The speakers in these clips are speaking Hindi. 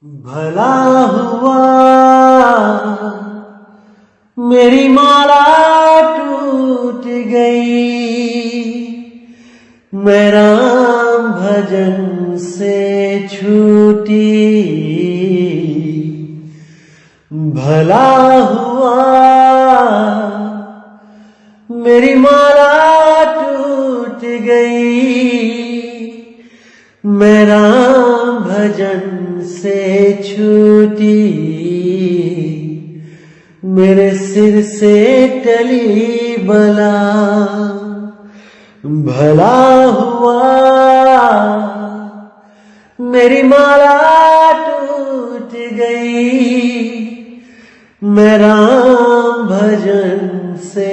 भला हुआ मेरी माला टूट गई, मैं राम भजन से छूटी। भला हुआ मेरी माला टूट गई, मैं राम भजन से छूटी। मेरे सिर से टली बला, भला हुआ मेरी माला टूट गई, मैं राम भजन से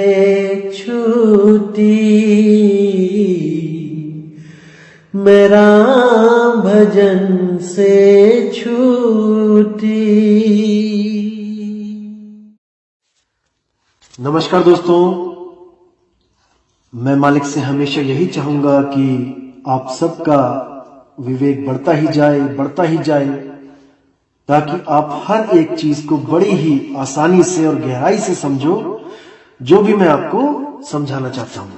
छूटी। मैं राम भजन से छूटी। नमस्कार दोस्तों, मैं मालिक से हमेशा यही चाहूंगा कि आप सबका विवेक बढ़ता ही जाए, ताकि आप हर एक चीज को बड़ी ही आसानी से और गहराई से समझो, जो भी मैं आपको समझाना चाहता हूं।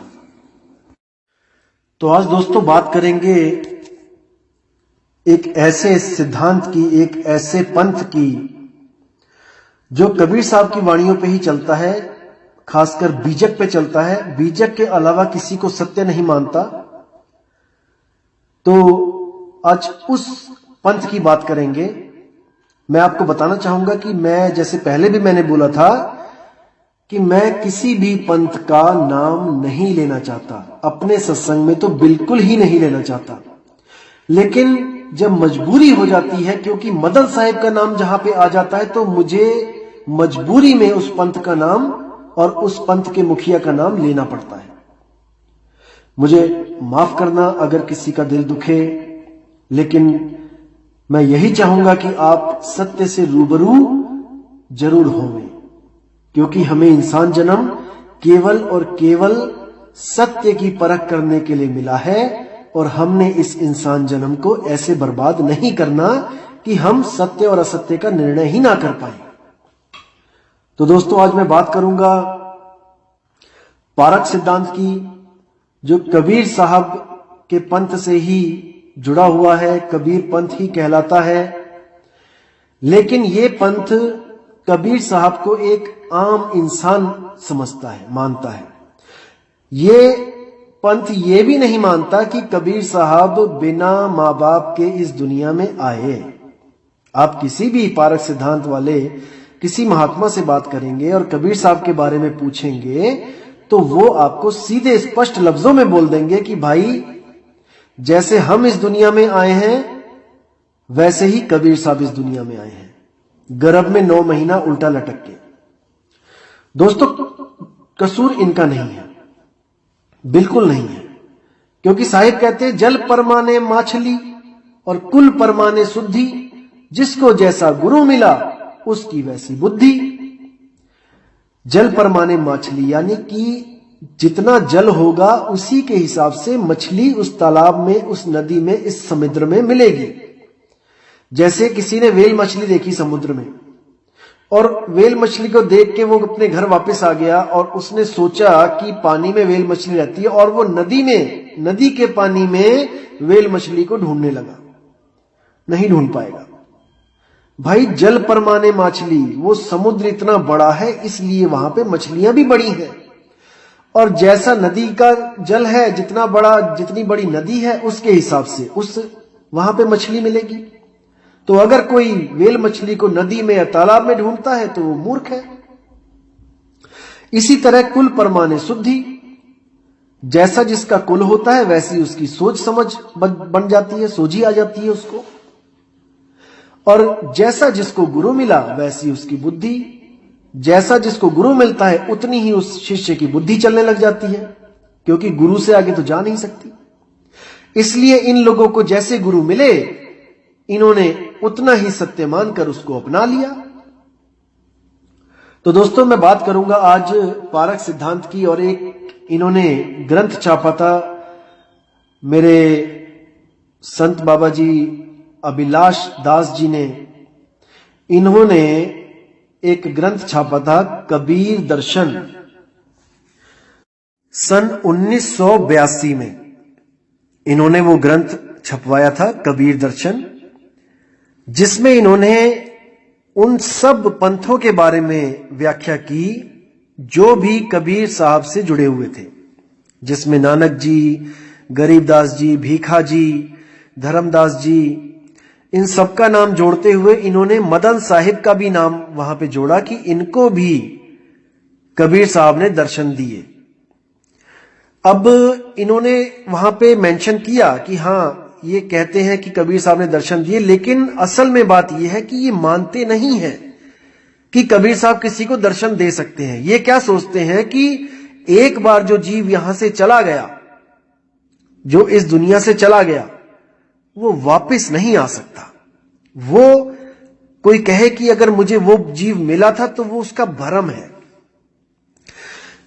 तो आज दोस्तों बात करेंगे एक ऐसे सिद्धांत की, एक ऐसे पंथ की जो कबीर साहब की वाणियों पे ही चलता है, खासकर बीजक पे चलता है। बीजक के अलावा किसी को सत्य नहीं मानता। तो आज उस पंथ की बात करेंगे। मैं आपको बताना चाहूंगा कि मैं, जैसे पहले भी मैंने बोला था, कि मैं किसी भी पंथ का नाम नहीं लेना चाहता, अपने सत्संग में तो बिल्कुल ही नहीं लेना चाहता। लेकिन जब मजबूरी हो जाती है, क्योंकि मदन साहिब का नाम जहां पे आ जाता है, तो मुझे मजबूरी में उस पंथ का नाम और उस पंथ के मुखिया का नाम लेना पड़ता है। मुझे माफ करना अगर किसी का दिल दुखे, लेकिन मैं यही चाहूंगा कि आप सत्य से रूबरू जरूर होवें, क्योंकि हमें इंसान जन्म केवल और केवल सत्य की परख करने के लिए मिला है, और हमने इस इंसान जन्म को ऐसे बर्बाद नहीं करना कि हम सत्य और असत्य का निर्णय ही ना कर पाए। तो दोस्तों आज मैं बात करूंगा पारक सिद्धांत की, जो कबीर साहब के पंथ से ही जुड़ा हुआ है, कबीर पंथ ही कहलाता है। लेकिन ये पंथ कबीर साहब को एक आम इंसान समझता है, मानता है। ये पंथ ये भी नहीं मानता कि कबीर साहब बिना मां बाप के इस दुनिया में आए। आप किसी भी पारक सिद्धांत वाले किसी महात्मा से बात करेंगे और कबीर साहब के बारे में पूछेंगे, तो वो आपको सीधे स्पष्ट लफ्जों में बोल देंगे कि भाई, जैसे हम इस दुनिया में आए हैं, वैसे ही कबीर साहब इस दुनिया में आए हैं, गर्भ में 9 महीना उल्टा लटक के। दोस्तों कसूर इनका नहीं है, बिल्कुल नहीं है, क्योंकि साहिब कहते हैं, जल परमाने माछली और कुल परमाने शुद्धि, जिसको जैसा गुरु मिला उसकी वैसी बुद्धि। जल परमाने माछली यानी कि जितना जल होगा उसी के हिसाब से मछली उस तालाब में, उस नदी में, इस समुद्र में मिलेगी। जैसे किसी ने वेल मछली देखी समुद्र में, और वेल मछली को देख के वो अपने घर वापस आ गया, और उसने सोचा कि पानी में वेल मछली रहती है, और वो नदी के पानी में वेल मछली को ढूंढने लगा। नहीं ढूंढ पाएगा भाई। जल परमाने मछली, वो समुद्र इतना बड़ा है, इसलिए वहां पे मछलियां भी बड़ी हैं, और जैसा नदी का जल है, जितनी बड़ी नदी है, उसके हिसाब से वहां पे मछली मिलेगी। तो अगर कोई वेल मछली को नदी में या तालाब में ढूंढता है तो वो मूर्ख है। इसी तरह कुल परमाने शुद्धि, जैसा जिसका कुल होता है वैसी उसकी सोच समझ बन जाती है, सोझी आ जाती है उसको, और जैसा जिसको गुरु मिला वैसी उसकी बुद्धि। जैसा जिसको गुरु मिलता है उतनी ही उस शिष्य की बुद्धि चलने लग जाती है, क्योंकि गुरु से आगे तो जा नहीं सकती। इसलिए इन लोगों को जैसे गुरु मिले, इन्होंने उतना ही सत्य मानकर उसको अपना लिया। तो दोस्तों मैं बात करूंगा आज पारक सिद्धांत की, और एक इन्होंने ग्रंथ छापा था, मेरे संत बाबा जी अभिलाष दास जी ने इन्होंने एक ग्रंथ छापा था कबीर दर्शन, सन 1982 में इन्होंने वो ग्रंथ छपवाया था कबीर दर्शन, जिसमें इन्होंने उन सब पंथों के बारे में व्याख्या की जो भी कबीर साहब से जुड़े हुए थे, जिसमें नानक जी, गरीबदास जी, भीखा जी, धर्मदास जी, इन सबका नाम जोड़ते हुए इन्होंने मदन साहिब का भी नाम वहां पे जोड़ा कि इनको भी कबीर साहब ने दर्शन दिए। अब इन्होंने वहां पे मेंशन किया कि हाँ, ये कहते हैं कि कबीर साहब ने दर्शन दिए, लेकिन असल में बात यह है कि ये मानते नहीं हैं कि कबीर साहब किसी को दर्शन दे सकते हैं। ये क्या सोचते हैं कि एक बार जो जीव यहां से चला गया, जो इस दुनिया से चला गया, वो वापस नहीं आ सकता। वो कोई कहे कि अगर मुझे वो जीव मिला था तो वो उसका भ्रम है।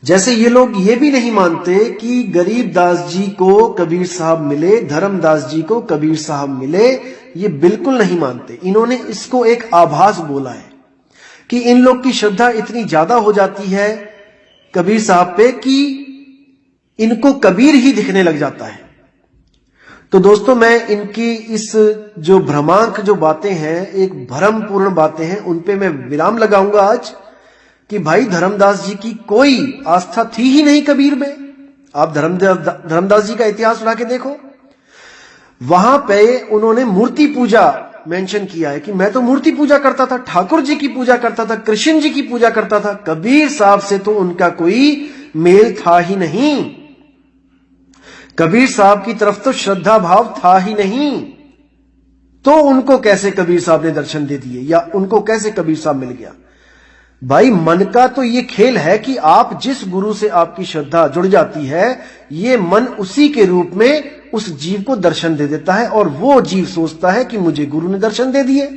जैसे ये लोग ये भी नहीं मानते कि गरीबदास जी को कबीर साहब मिले, धर्मदास जी को कबीर साहब मिले, ये बिल्कुल नहीं मानते। इन्होंने इसको एक आभास बोला है कि इन लोग की श्रद्धा इतनी ज्यादा हो जाती है कबीर साहब पे कि इनको कबीर ही दिखने लग जाता है। तो दोस्तों, मैं इनकी इस जो भ्रमांक जो बातें हैं, एक भ्रमपूर्ण बातें हैं, उन पे मैं विराम लगाऊंगा आज कि भाई धर्मदास जी की कोई आस्था थी ही नहीं कबीर में। आप धर्मदास जी का इतिहास उठा के देखो, वहां पे उन्होंने मूर्ति पूजा मेंशन किया है कि मैं तो मूर्ति पूजा करता था, ठाकुर जी की पूजा करता था, कृष्ण जी की पूजा करता था। कबीर साहब से तो उनका कोई मेल था ही नहीं। कबीर साहब की तरफ तो श्रद्धा भाव था ही नहीं, तो उनको कैसे कबीर साहब ने दर्शन दे दिए या उनको कैसे कबीर साहब मिल गया? भाई, मन का तो ये खेल है कि आप जिस गुरु से आपकी श्रद्धा जुड़ जाती है, ये मन उसी के रूप में उस जीव को दर्शन दे देता है और वो जीव सोचता है कि मुझे गुरु ने दर्शन दे दिए।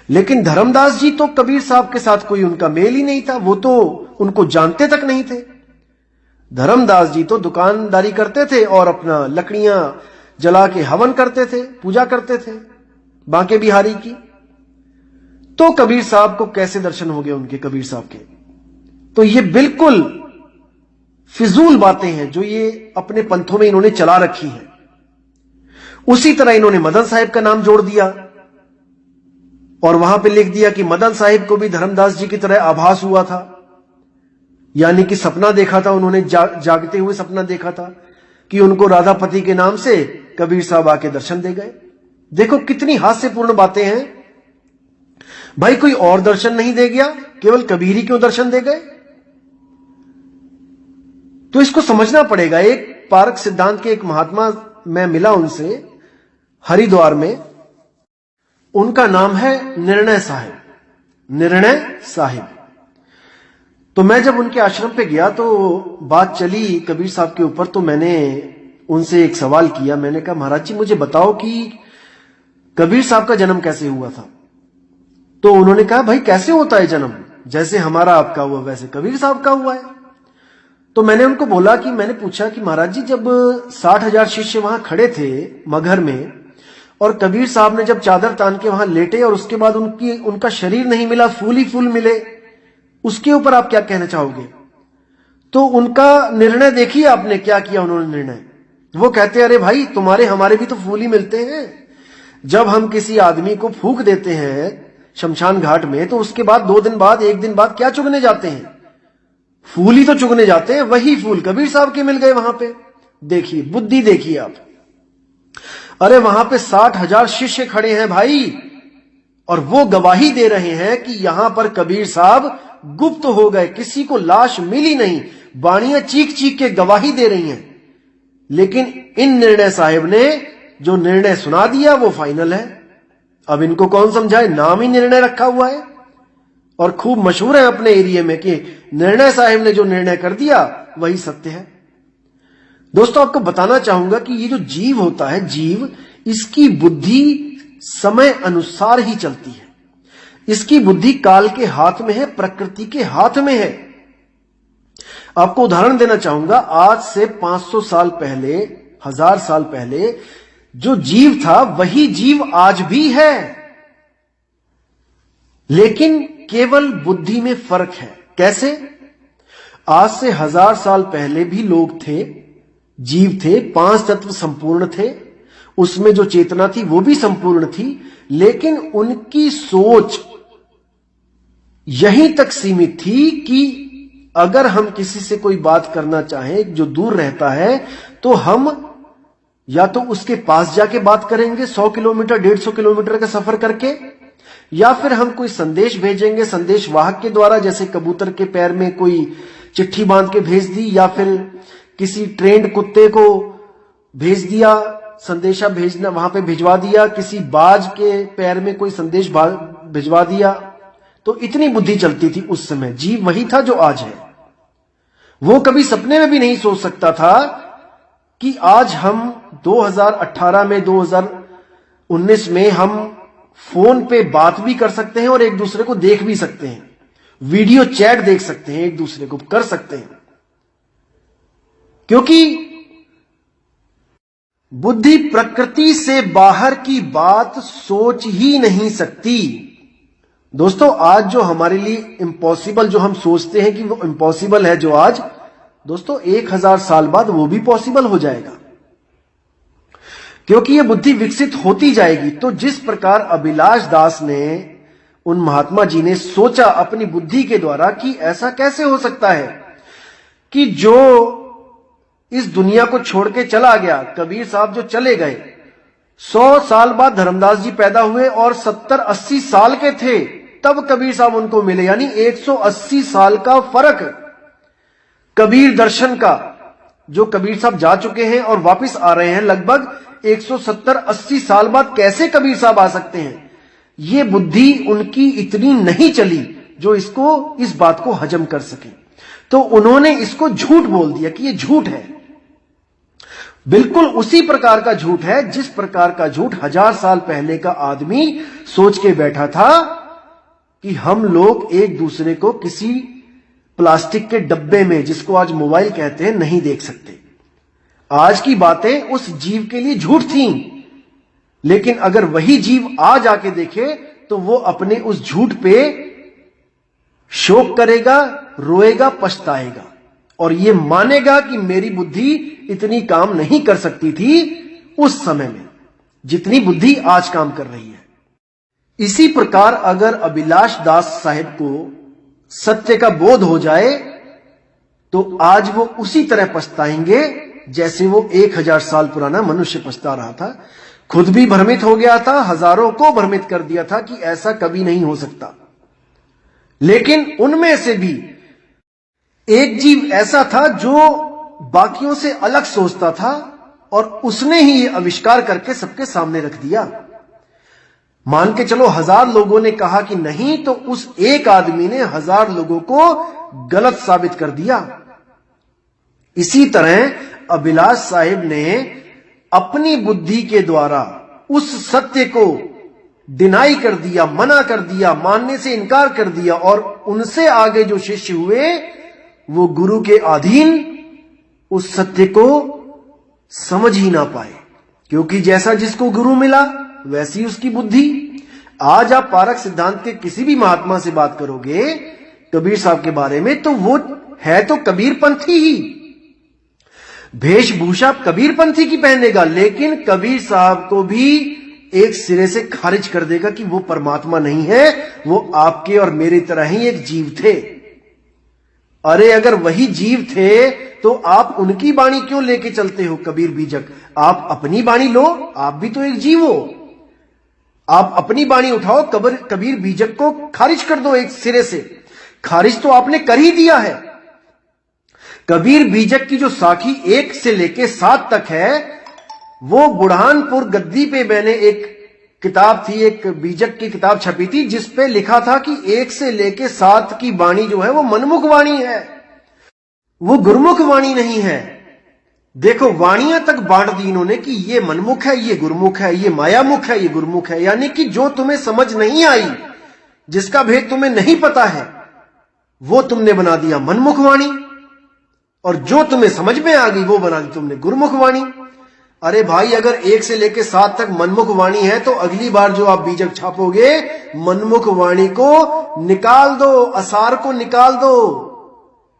लेकिन धर्मदास जी तो कबीर साहब के साथ कोई उनका मेल ही नहीं था, वो तो उनको जानते तक नहीं थे। धर्मदास जी तो दुकानदारी करते थे और अपना लकड़ियां जला के हवन करते थे, पूजा करते थे बांके बिहारी की। तो कबीर साहब को कैसे दर्शन हो गए उनके, कबीर साहब के? तो ये बिल्कुल फिजूल बातें हैं जो ये अपने पंथों में इन्होंने चला रखी हैं। उसी तरह इन्होंने मदन साहिब का नाम जोड़ दिया और वहां पे लिख दिया कि मदन साहिब को भी धर्मदास जी की तरह आभास हुआ था, यानी कि सपना देखा था उन्होंने, जागते हुए सपना देखा था कि उनको राधापति के नाम से कबीर साहब आके दर्शन दे गए। देखो कितनी हास्यपूर्ण बातें हैं। भाई, कोई और दर्शन नहीं दे गया, केवल कबीर ही क्यों दर्शन दे गए? तो इसको समझना पड़ेगा। एक पारक सिद्धांत के एक महात्मा, मैं मिला उनसे हरिद्वार में, उनका नाम है निर्णय साहिब, निर्णय साहिब। तो मैं जब उनके आश्रम पे गया तो बात चली कबीर साहब के ऊपर, तो मैंने उनसे एक सवाल किया। मैंने कहा, महाराज जी मुझे बताओ कि कबीर साहब का जन्म कैसे हुआ था? तो उन्होंने कहा, भाई कैसे होता है जन्म, जैसे हमारा आपका हुआ वैसे कबीर साहब का हुआ है। तो मैंने उनको बोला कि मैंने पूछा कि महाराज जी, जब 60,000 शिष्य वहां खड़े थे मगहर में और कबीर साहब ने जब चादर तान के वहां लेटे और उसके बाद उनका शरीर नहीं मिला, फूल ही फूल मिले, उसके ऊपर आप क्या कहना चाहोगे? तो उनका निर्णय देखिए आपने क्या किया उन्होंने निर्णय। वो कहते, अरे भाई, तुम्हारे हमारे भी तो फूल ही मिलते हैं। जब हम किसी आदमी को फूंक देते हैं शमशान घाट में, तो उसके बाद 2 दिन बाद, 1 दिन बाद क्या चुगने जाते हैं? फूल ही तो चुगने जाते हैं। वही फूल कबीर साहब के मिल गए वहां पे। देखिए, बुद्धि देखिए आप। अरे वहां पे 60,000 शिष्य खड़े हैं भाई, और वो गवाही दे रहे हैं कि यहां पर कबीर साहब गुप्त हो गए, किसी को लाश मिली नहीं। बाणियां चीख चीख के गवाही दे रही हैं, लेकिन इन निर्णय साहिब ने जो निर्णय सुना दिया वो फाइनल है। अब इनको कौन समझाए? नाम ही निर्णय रखा हुआ है और खूब मशहूर है अपने एरिया में कि निर्णय साहिब ने जो निर्णय कर दिया वही सत्य है। दोस्तों, आपको बताना चाहूंगा कि ये जो जीव होता है, जीव, इसकी बुद्धि समय अनुसार ही चलती है। इसकी बुद्धि काल के हाथ में है, प्रकृति के हाथ में है। आपको उदाहरण देना चाहूंगा, आज से 500 साल पहले, 1000 साल पहले जो जीव था वही जीव आज भी है। लेकिन केवल बुद्धि में फर्क है। कैसे? आज से 1000 साल पहले भी लोग थे, जीव थे, 5 तत्व संपूर्ण थे, उसमें जो चेतना थी वो भी संपूर्ण थी, लेकिन उनकी सोच यहीं तक सीमित थी कि अगर हम किसी से कोई बात करना चाहें जो दूर रहता है, तो हम या तो उसके पास जाके बात करेंगे 100 किलोमीटर 150 किलोमीटर का सफर करके, या फिर हम कोई संदेश भेजेंगे संदेश वाहक के द्वारा, जैसे कबूतर के पैर में कोई चिट्ठी बांध के भेज दी, या फिर किसी ट्रेंड कुत्ते को भेज दिया, संदेशा भेजना वहां पे भिजवा दिया, किसी बाज के पैर में कोई संदेश भिजवा दिया। तो इतनी बुद्धि चलती थी उस समय। जीव वही था जो आज है। वो कभी सपने में भी नहीं सोच सकता था कि आज हम 2018 में 2019 में हम फोन पे बात भी कर सकते हैं और एक दूसरे को देख भी सकते हैं, वीडियो चैट देख सकते हैं, एक दूसरे को कर सकते हैं, क्योंकि बुद्धि प्रकृति से बाहर की बात सोच ही नहीं सकती। दोस्तों, आज जो हमारे लिए इम्पॉसिबल, जो हम सोचते हैं कि वो इम्पॉसिबल है, जो आज दोस्तों 1000 साल बाद वो भी पॉसिबल हो जाएगा, क्योंकि ये बुद्धि विकसित होती जाएगी। तो जिस प्रकार अभिलाष दास ने, उन महात्मा जी ने सोचा अपनी बुद्धि के द्वारा कि ऐसा कैसे हो सकता है कि जो इस दुनिया को छोड़ के चला गया, कबीर साहब जो चले गए, 100 साल बाद धर्मदास जी पैदा हुए और 70-80 साल के थे तब कबीर साहब उनको मिले, यानी 180 साल का फर्क कबीर दर्शन का। जो कबीर साहब जा चुके हैं और वापस आ रहे हैं लगभग 170-80 साल बाद, कैसे कबीर साहब आ सकते हैं? ये बुद्धि उनकी इतनी नहीं चली जो इस बात को हजम कर सके। तो उन्होंने इसको झूठ बोल दिया कि ये झूठ है। बिल्कुल उसी प्रकार का झूठ है जिस प्रकार का झूठ 1000 साल पहले का आदमी सोच के बैठा था कि हम लोग एक दूसरे को किसी प्लास्टिक के डब्बे में, जिसको आज मोबाइल कहते हैं, नहीं देख सकते। आज की बातें उस जीव के लिए झूठ थीं, लेकिन अगर वही जीव आज आके देखे तो वो अपने उस झूठ पे शोक करेगा, रोएगा, पछताएगा और ये मानेगा कि मेरी बुद्धि इतनी काम नहीं कर सकती थी उस समय में जितनी बुद्धि आज काम कर रही है। इसी प्रकार अगर अभिलाष दास साहिब को सत्य का बोध हो जाए तो आज वो उसी तरह पछताएंगे जैसे वो 1000 साल पुराना मनुष्य पछता रहा था। खुद भी भ्रमित हो गया था, हजारों को भ्रमित कर दिया था कि ऐसा कभी नहीं हो सकता। लेकिन उनमें से भी एक जीव ऐसा था जो बाकियों से अलग सोचता था और उसने ही ये आविष्कार करके सबके सामने रख दिया। मान के चलो 1000 लोगों ने कहा कि नहीं, तो उस एक आदमी ने 1000 लोगों को गलत साबित कर दिया। इसी तरह अभिलाष साहिब ने अपनी बुद्धि के द्वारा उस सत्य को डिनाई कर दिया, मना कर दिया, मानने से इनकार कर दिया और उनसे आगे जो शिष्य हुए वो गुरु के अधीन उस सत्य को समझ ही ना पाए, क्योंकि जैसा जिसको गुरु मिला वैसी उसकी बुद्धि। आज आप पारक सिद्धांत के किसी भी महात्मा से बात करोगे कबीर साहब के बारे में तो वो है तो कबीरपंथी ही, वेशभूषा कबीरपंथी की पहनेगा, लेकिन कबीर साहब को भी एक सिरे से खारिज कर देगा कि वो परमात्मा नहीं है, वो आपके और मेरी तरह ही एक जीव थे। अरे अगर वही जीव थे तो आप उनकी वाणी क्यों लेके चलते हो कबीर बीजक? आप अपनी वाणी लो, आप भी तो एक जीव हो। आप अपनी वाणी उठाओ, कबीर बीजक को खारिज कर दो एक सिरे से। खारिज तो आपने कर ही दिया है। कबीर बीजक की जो साखी 1 से लेके 7 तक है, वो बुढ़ानपुर गद्दी पे मैंने एक किताब थी, एक बीजक की किताब छपी थी जिसपे लिखा था कि 1 से लेके 7 की वाणी जो है वो मनमुख वाणी है, वो गुरुमुख वाणी नहीं है। देखो वाणियां तक बांट दी इन्होंने कि ये मनमुख है, ये गुरुमुख है, ये मायामुख है, ये गुरुमुख है, यानी कि जो तुम्हें समझ नहीं आई, जिसका भेद तुम्हें नहीं पता है, वो तुमने बना दिया मनमुख वाणी, और जो तुम्हें समझ में आ गई वो बना दी तुमने गुरुमुख वाणी। अरे भाई, अगर 1 से लेकर 7 तक मनमुख वाणी है तो अगली बार जो आप बीजक छापोगे, मनमुख वाणी को निकाल दो, असार को निकाल दो।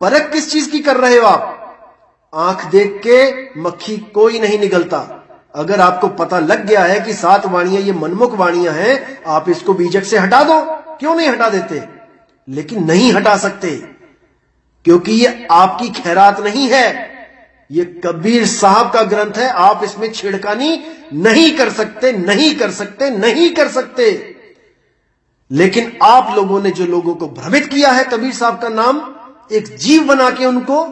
परख किस चीज की कर रहे हो आप? आंख देख के मक्खी कोई नहीं निगलता। अगर आपको पता लग गया है कि 7 वाणियां ये मनमुख वाणियां हैं, आप इसको बीजक से हटा दो। क्यों नहीं हटा देते? लेकिन नहीं हटा सकते, क्योंकि ये आपकी खैरात नहीं है, ये कबीर साहब का ग्रंथ है। आप इसमें छेड़खानी नहीं कर सकते, नहीं कर सकते, नहीं कर सकते। लेकिन आप लोगों ने जो लोगों को भ्रमित किया है कबीर साहब का नाम एक जीव बना के उनको,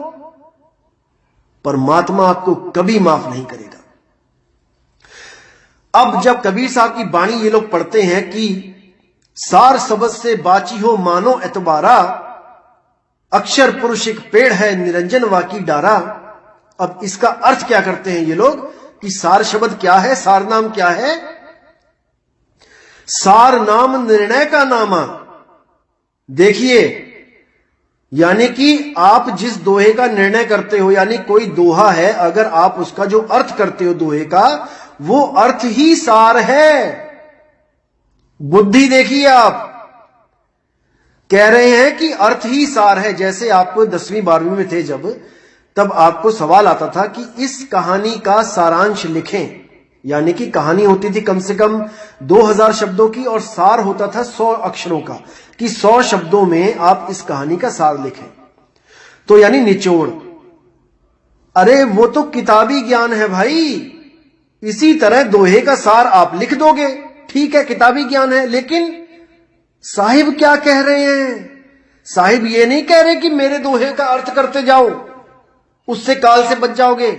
परमात्मा आपको कभी माफ नहीं करेगा। अब जब कबीर साहब की बाणी ये लोग पढ़ते हैं कि सार शब्द से बाची हो मानो एतबारा, अक्षर पुरुष एक पेड़ है निरंजन वाकी डारा। अब इसका अर्थ क्या करते हैं ये लोग कि सार शब्द क्या है, सार नाम क्या है? सार नाम निर्णय का नामा। देखिए, यानी कि आप जिस दोहे का निर्णय करते हो, यानी कोई दोहा है, अगर आप उसका जो अर्थ करते हो दोहे का, वो अर्थ ही सार है। बुद्धि देखिए, आप कह रहे हैं कि अर्थ ही सार है। जैसे आप 10वीं 12वीं में थे जब, तब आपको सवाल आता था कि इस कहानी का सारांश लिखें। यानी कि कहानी होती थी कम से कम 2000 शब्दों की और सार होता था 100 अक्षरों का, कि 100 शब्दों में आप इस कहानी का सार लिखें, तो यानी निचोड़। अरे वो तो किताबी ज्ञान है भाई। इसी तरह दोहे का सार आप लिख दोगे, ठीक है, किताबी ज्ञान है। लेकिन साहिब क्या कह रहे हैं? साहिब ये नहीं कह रहे कि मेरे दोहे का अर्थ करते जाओ, उससे काल से बच जाओगे।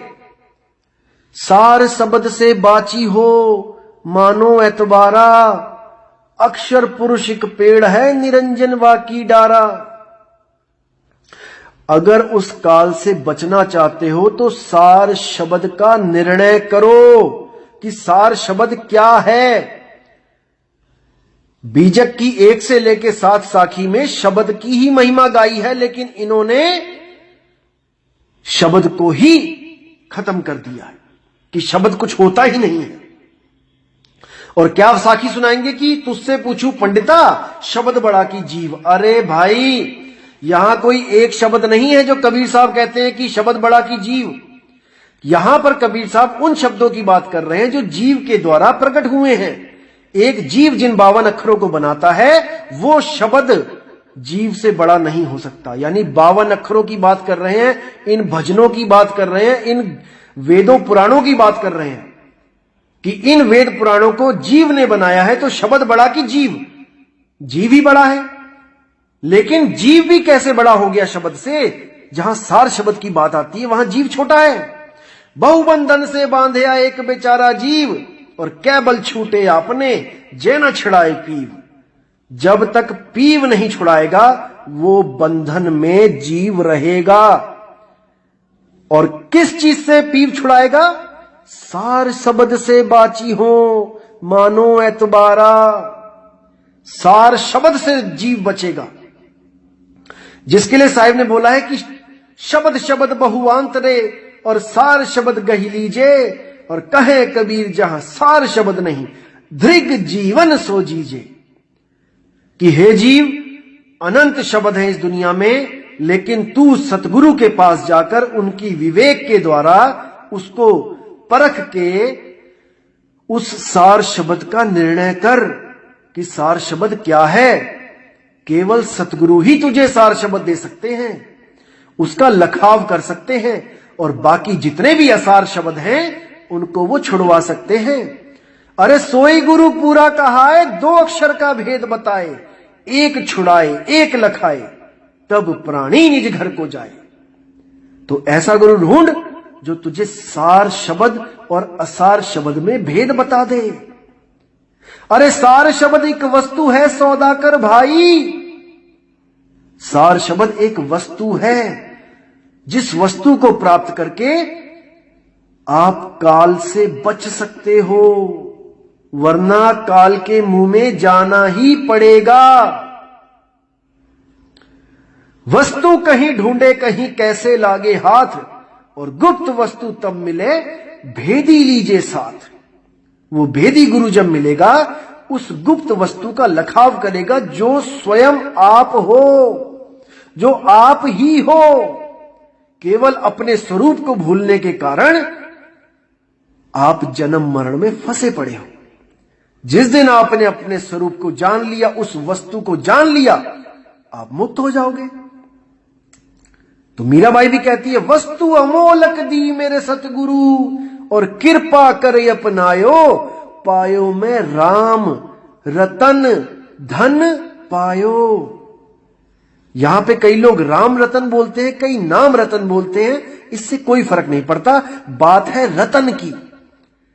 सार शब्द से बाची हो मानो एतबारा, अक्षर पुरुष एक पेड़ है निरंजन वाकी डारा। अगर उस काल से बचना चाहते हो तो सार शब्द का निर्णय करो कि सार शब्द क्या है। बीजक की 1 से लेकर 7 साखी में शब्द की ही महिमा गाई है, लेकिन इन्होंने शब्द को ही खत्म कर दिया है कि शब्द कुछ होता ही नहीं है। और क्या साखी सुनाएंगे कि तुझसे पूछूं पंडिता शब्द बड़ा की जीव। अरे भाई, यहां कोई एक शब्द नहीं है जो कबीर साहब कहते हैं कि शब्द बड़ा की जीव। यहां पर कबीर साहब उन शब्दों की बात कर रहे हैं जो जीव के द्वारा प्रकट हुए हैं। एक जीव जिन 52 अक्षरों को बनाता है, वो शब्द जीव से बड़ा नहीं हो सकता। यानी 52 अक्षरों की बात कर रहे हैं, इन भजनों की बात कर रहे हैं, इन वेदों पुराणों की बात कर रहे हैं कि इन वेद पुराणों को जीव ने बनाया है, तो शब्द बड़ा की जीव। जीव ही बड़ा है, लेकिन जीव भी कैसे बड़ा हो गया शब्द से? जहां सार शब्द की बात आती है वहां जीव छोटा है। बहुबंधन से बांधे एक बेचारा जीव, और कै बल छूटे आपने जे न छुड़ाए पीव। जब तक पीव नहीं छुड़ाएगा वो बंधन में जीव रहेगा। और किस चीज से पीव छुड़ाएगा? सार शब्द से बाची हो मानो एतबारा। सार शब्द से जीव बचेगा, जिसके लिए साहिब ने बोला है कि शब्द शब्द बहुआंतरे और सार शब्द गही लीजे, और कहे कबीर जहां सार शब्द नहीं धृग जीवन सो जीजे। कि हे जीव, अनंत शब्द हैं इस दुनिया में, लेकिन तू सतगुरु के पास जाकर उनकी विवेक के द्वारा उसको परख के उस सार शब्द का निर्णय कर कि सार शब्द क्या है। केवल सतगुरु ही तुझे सार शब्द दे सकते हैं, उसका लखाव कर सकते हैं, और बाकी जितने भी असार शब्द हैं उनको वो छुड़वा सकते हैं। अरे सोई गुरु पूरा कहा है, 2 अक्षर का भेद बताए, एक छुड़ाए एक लखाए, तब प्राणी निज घर को जाए। तो ऐसा गुरु ढूंढ जो तुझे सार शब्द और असार शब्द में भेद बता दे। अरे सार शब्द एक वस्तु है सौदाकर भाई। सार शब्द एक वस्तु है, जिस वस्तु को प्राप्त करके आप काल से बच सकते हो, वरना काल के मुंह में जाना ही पड़ेगा। वस्तु कहीं ढूंढे कहीं कैसे लागे हाथ, और गुप्त वस्तु तब मिले भेदी लीजिए साथ। वो भेदी गुरु जब मिलेगा उस गुप्त वस्तु का लखाव करेगा जो स्वयं आप हो, जो आप ही हो। केवल अपने स्वरूप को भूलने के कारण आप जन्म मरण में फंसे पड़े हो। जिस दिन आपने अपने स्वरूप को जान लिया, उस वस्तु को जान लिया, आप मुक्त हो जाओगे। तो मीराबाई भी कहती है, वस्तु अमोलक दी मेरे सतगुरु और कृपा करे अपनायो, पायो में राम रतन धन पायो। यहां पे कई लोग राम रतन बोलते हैं, कई नाम रतन बोलते हैं, इससे कोई फर्क नहीं पड़ता। बात है रतन की,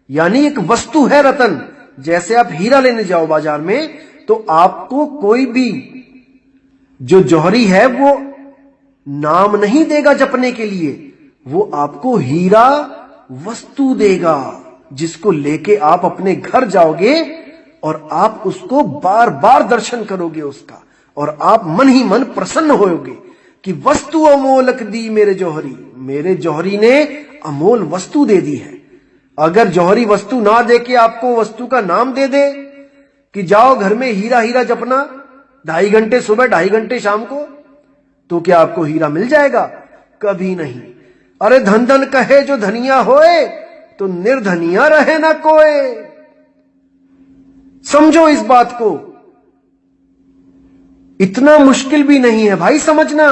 यानी एक वस्तु है रतन। जैसे आप हीरा लेने जाओ बाजार में तो आपको कोई भी जो जौहरी है वो नाम नहीं देगा जपने के लिए, वो आपको हीरा वस्तु देगा जिसको लेके आप अपने घर जाओगे और आप उसको बार बार दर्शन करोगे उसका, और आप मन ही मन प्रसन्न होगे कि वस्तु अमोलक दी मेरे जौहरी, मेरे जौहरी ने अमोल वस्तु दे दी है। अगर जौहरी वस्तु ना दे के आपको वस्तु का नाम दे दे कि जाओ घर में हीरा हीरा जपना 2.5 घंटे सुबह 2.5 घंटे शाम को, तो क्या आपको हीरा मिल जाएगा? कभी नहीं। अरे धन धन कहे जो धनिया होए, तो निर्धनिया रहे ना कोई। समझो इस बात को, इतना मुश्किल भी नहीं है भाई समझना।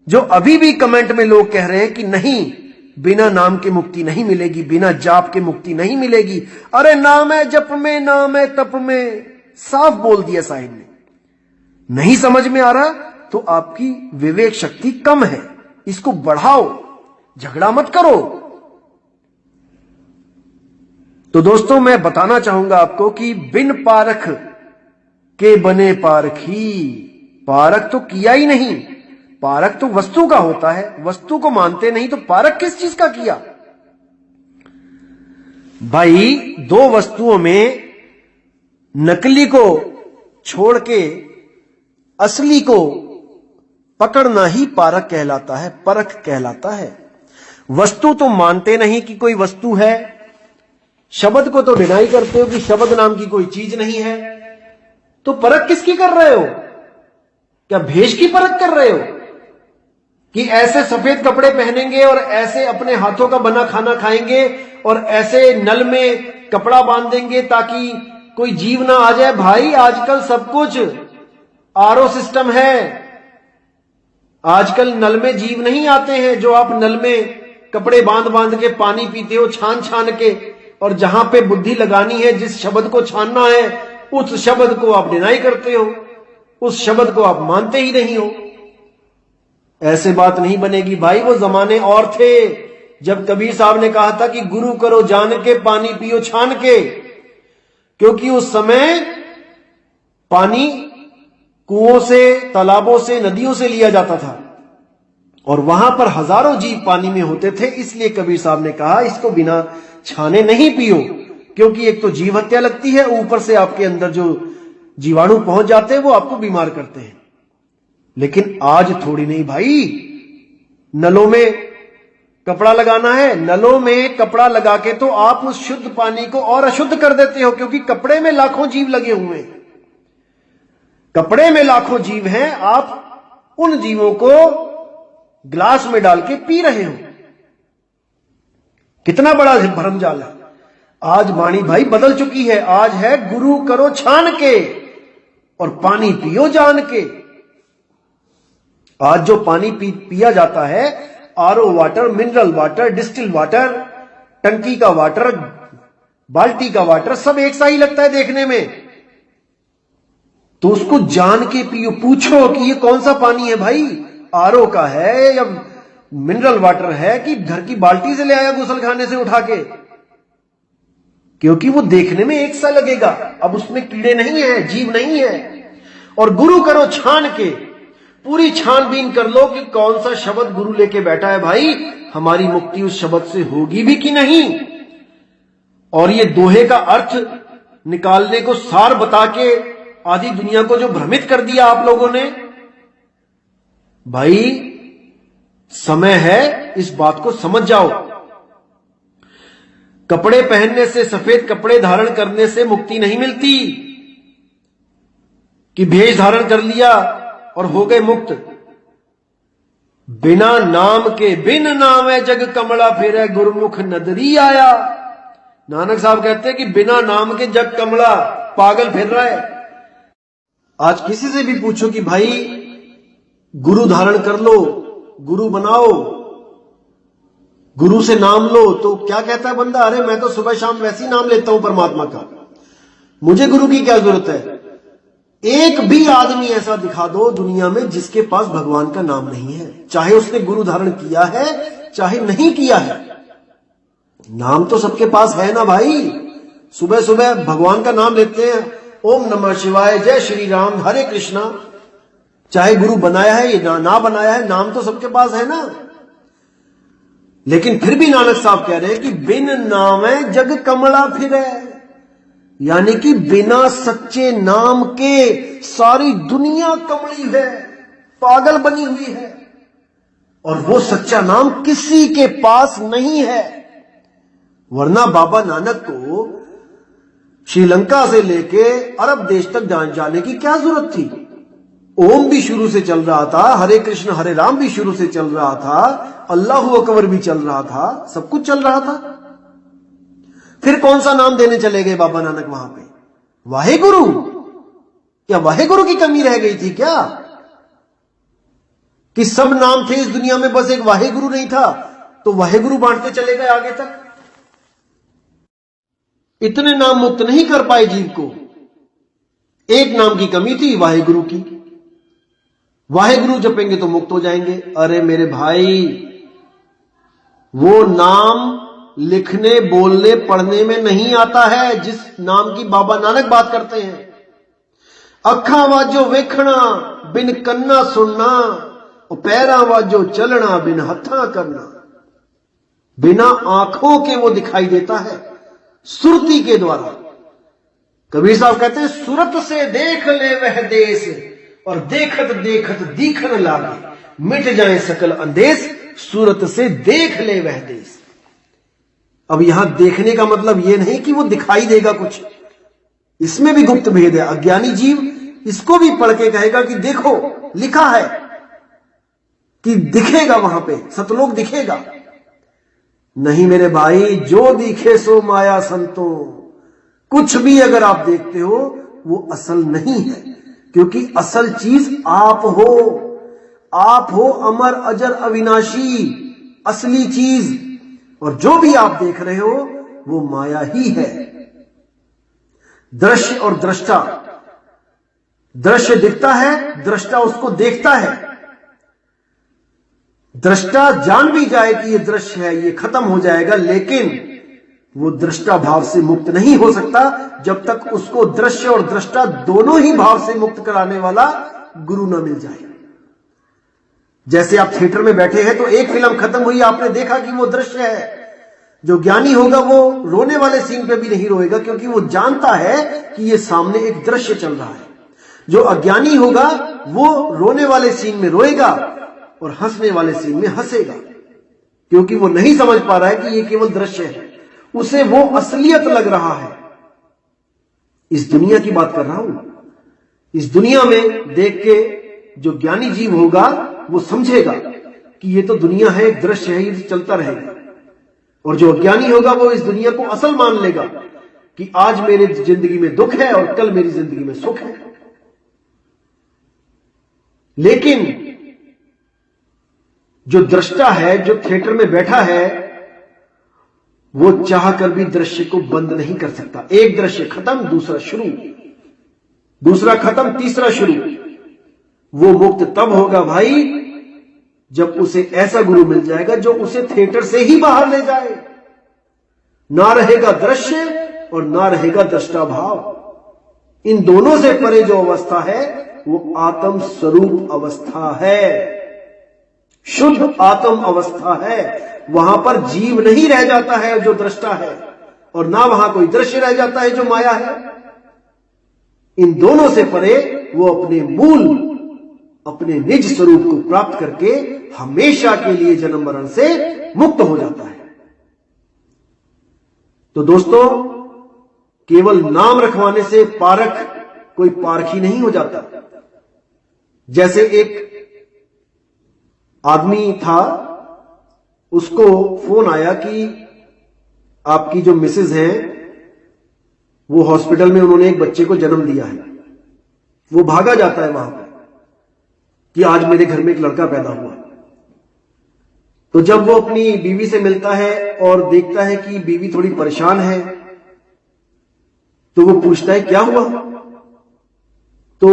जो अभी भी कमेंट में लोग कह रहे हैं कि नहीं, बिना नाम के मुक्ति नहीं मिलेगी, बिना जाप के मुक्ति नहीं मिलेगी। अरे नाम है जप में, नाम है तप में, साफ बोल दिया साहिब ने। नहीं समझ में आ रहा तो आपकी विवेक शक्ति कम है, इसको बढ़ाओ, झगड़ा मत करो। तो दोस्तों मैं बताना चाहूंगा आपको कि बिन पारख के बने पारखी, पारख तो किया ही नहीं। पारख तो वस्तु का होता है, वस्तु को मानते नहीं तो पारख किस चीज का किया? भाई दो वस्तुओं में नकली को छोड़ के असली को पकड़ना ही पारख कहलाता है, परख कहलाता है। वस्तु तो मानते नहीं कि कोई वस्तु है, शब्द को तो डिनाई करते हो कि शब्द नाम की कोई चीज नहीं है, तो परख किसकी कर रहे हो? क्या भेष की परख कर रहे हो कि ऐसे सफेद कपड़े पहनेंगे और ऐसे अपने हाथों का बना खाना खाएंगे और ऐसे नल में कपड़ा बांध देंगे ताकि कोई जीव ना आ जाए? भाई आजकल सब कुछ आरओ सिस्टम है, आजकल नल में जीव नहीं आते हैं जो आप नल में कपड़े बांध बांध के पानी पीते हो छान छान के, और जहां पे बुद्धि लगानी है, जिस शब्द को छानना है, उस शब्द को आप डिनाई करते हो, उस शब्द को आप मानते ही नहीं हो। ऐसे बात नहीं बनेगी भाई। वो जमाने और थे जब कबीर साहब ने कहा था कि गुरु करो जान के, पानी पियो छान के, क्योंकि उस समय पानी कुओं से, तालाबों से, नदियों से लिया जाता था और वहां पर हजारों जीव पानी में होते थे। इसलिए कबीर साहब ने कहा इसको बिना छाने नहीं पियो, क्योंकि एक तो जीव हत्या लगती है, ऊपर से आपके अंदर जो जीवाणु पहुंच जाते हैं वो आपको बीमार करते हैं। लेकिन आज थोड़ी नहीं भाई, नलों में कपड़ा लगाना है, नलों में कपड़ा लगा के तो आप उस शुद्ध पानी को और अशुद्ध कर देते हो, क्योंकि कपड़े में लाखों जीव लगे हुए हैं, कपड़े में लाखों जीव हैं, आप उन जीवों को ग्लास में डाल के पी रहे हो। कितना बड़ा भरमजाल है। आज वाणी भाई बदल चुकी है, आज है गुरु करो छान के और पानी पियो जान के। आज जो पानी पिया जाता है, RO water, mineral water, distil water, टंकी का वाटर, बाल्टी का वाटर, सब एक सा ही लगता है देखने में। तो उसको जान के पियो, पूछो कि ये कौन सा पानी है भाई, आरओ का है या मिनरल वाटर है कि घर की बाल्टी से ले आया गुसलखाने से उठा के, क्योंकि वो देखने में एक सा लगेगा। अब उसमें कीड़े नहीं है, जीव नहीं है। और गुरु करो छान के, पूरी छानबीन कर लो कि कौन सा शब्द गुरु लेके बैठा है भाई, हमारी मुक्ति उस शब्द से होगी भी कि नहीं। और ये दोहे का अर्थ निकालने को सार बता के आधी दुनिया को जो भ्रमित कर दिया आप लोगों ने, भाई समय है इस बात को समझ जाओ। कपड़े पहनने से, सफेद कपड़े धारण करने से मुक्ति नहीं मिलती कि भेष धारण कर लिया और हो गए मुक्त। बिना नाम के, बिन नामे जग कमला फेरे, गुरमुख नदरी आया। नानक साहब कहते हैं कि बिना नाम के जग कमला, पागल फिर रहा है। आज किसी से भी पूछो कि भाई गुरु धारण कर लो, गुरु बनाओ, गुरु से नाम लो, तो क्या कहता है बंदा? अरे मैं तो सुबह शाम वैसे ही नाम लेता हूं परमात्मा का, मुझे गुरु की क्या जरूरत है। एक भी आदमी ऐसा दिखा दो दुनिया में जिसके पास भगवान का नाम नहीं है, चाहे उसने गुरु धारण किया है चाहे नहीं किया है। नाम तो सबके पास है ना भाई। सुबह सुबह भगवान का नाम लेते हैं, ओम नमः शिवाय, जय श्री राम, हरे कृष्णा। चाहे गुरु बनाया है या ना बनाया है, नाम तो सबके पास है ना। लेकिन फिर भी नानक साहब कह रहे हैं कि बिन नामे जग कमला फिरे, यानी कि बिना सच्चे नाम के सारी दुनिया कमली है, पागल बनी हुई है। और वो सच्चा नाम किसी के पास नहीं है। वरना बाबा नानक को श्रीलंका से लेके अरब देश तक जाने की क्या जरूरत थी? ओम भी शुरू से चल रहा था, हरे कृष्ण हरे राम भी शुरू से चल रहा था, अल्लाहु अकबर भी चल रहा था, सब कुछ चल रहा था। फिर कौन सा नाम देने चले गए बाबा नानक वहां पे? वाहेगुरु? क्या वाहेगुरु की कमी रह गई थी क्या? कि सब नाम थे इस दुनिया में, बस एक वाहेगुरु नहीं था, तो वाहेगुरु बांटते चले गए आगे तक। इतने नाम मुक्त नहीं कर पाए जीव को। एक नाम की कमी थी, वाहेगुरु की। वाहेगुरु जपेंगे तो मुक्त हो जाएंगे। अरे मेरे भाई, वो नाम लिखने, बोलने, पढ़ने में नहीं आता है जिस नाम की बाबा नानक बात करते हैं। अखा वाजो वेखना, बिन कन्ना सुनना, और पैरा वाजो चलना, बिन हथा करना। बिना आंखों के वो दिखाई देता है, सुरती के द्वारा। कबीर साहब कहते हैं, सुरत से देख ले वह देश, और देखत देखत दीखन लागे, मिट जाए सकल अंदेश, सूरत से देख ले वह देश। अब यहां देखने का मतलब यह नहीं कि वो दिखाई देगा कुछ, इसमें भी गुप्त भेद है। अज्ञानी जीव इसको भी पढ़ के कहेगा कि देखो लिखा है कि दिखेगा, वहां पे सतलोक दिखेगा। नहीं मेरे भाई, जो दिखे सो माया संतो। कुछ भी अगर आप देखते हो वो असल नहीं है, क्योंकि असल चीज आप हो। आप हो अमर अजर अविनाशी, असली चीज। और जो भी आप देख रहे हो वो माया ही है। दृश्य और दृष्टा, दृश्य दिखता है, दृष्टा उसको देखता है। दृष्टा जान भी जाए कि ये दृश्य है, ये खत्म हो जाएगा, लेकिन वो दृष्टा भाव से मुक्त नहीं हो सकता जब तक उसको दृश्य और दृष्टा दोनों ही भाव से मुक्त कराने वाला गुरु ना मिल जाए। जैसे आप थिएटर में बैठे हैं तो एक फिल्म खत्म हुई, आपने देखा कि वो दृश्य है। जो ज्ञानी होगा वो रोने वाले सीन पे भी नहीं रोएगा, क्योंकि वो जानता है कि ये सामने एक दृश्य चल रहा है। जो अज्ञानी होगा वो रोने वाले सीन में रोएगा और हंसने वाले सीन में हंसेगा, क्योंकि वो नहीं समझ पा रहा है कि ये केवल दृश्य है, उसे वो असलियत लग रहा है। इस दुनिया की बात कर रहा हूं। इस दुनिया में देख के जो ज्ञानी जीव होगा वो समझेगा कि ये तो दुनिया है, एक दृश्य है, ये तो चलता रहेगा। और जो अज्ञानी होगा वो इस दुनिया को असल मान लेगा कि आज मेरी जिंदगी में दुख है और कल मेरी जिंदगी में सुख है। लेकिन जो दृष्टा है, जो थिएटर में बैठा है, वो चाह कर भी दृश्य को बंद नहीं कर सकता। एक दृश्य खत्म, दूसरा शुरू, दूसरा खत्म, तीसरा शुरू। वो मुक्त तब होगा भाई जब उसे ऐसा गुरु मिल जाएगा जो उसे थिएटर से ही बाहर ले जाए। ना रहेगा दृश्य और ना रहेगा दृष्टा भाव। इन दोनों से परे जो अवस्था है वो आत्म स्वरूप अवस्था है, शुद्ध आत्म अवस्था है। वहां पर जीव नहीं रह जाता है जो दृष्टा है, और ना वहां कोई दृश्य रह जाता है जो माया है। इन दोनों से परे वो अपने मूल, अपने निज स्वरूप को प्राप्त करके हमेशा के लिए जन्म मरण से मुक्त हो जाता है। तो दोस्तों, केवल नाम रखवाने से पारख कोई पारखी नहीं हो जाता। जैसे एक आदमी था, उसको फोन आया कि आपकी जो मिसेज है वो हॉस्पिटल में उन्होंने एक बच्चे को जन्म दिया है। वो भागा जाता है वहां पर कि आज मेरे घर में एक लड़का पैदा हुआ। तो जब वो अपनी बीवी से मिलता है और देखता है कि बीवी थोड़ी परेशान है, तो वो पूछता है क्या हुआ। तो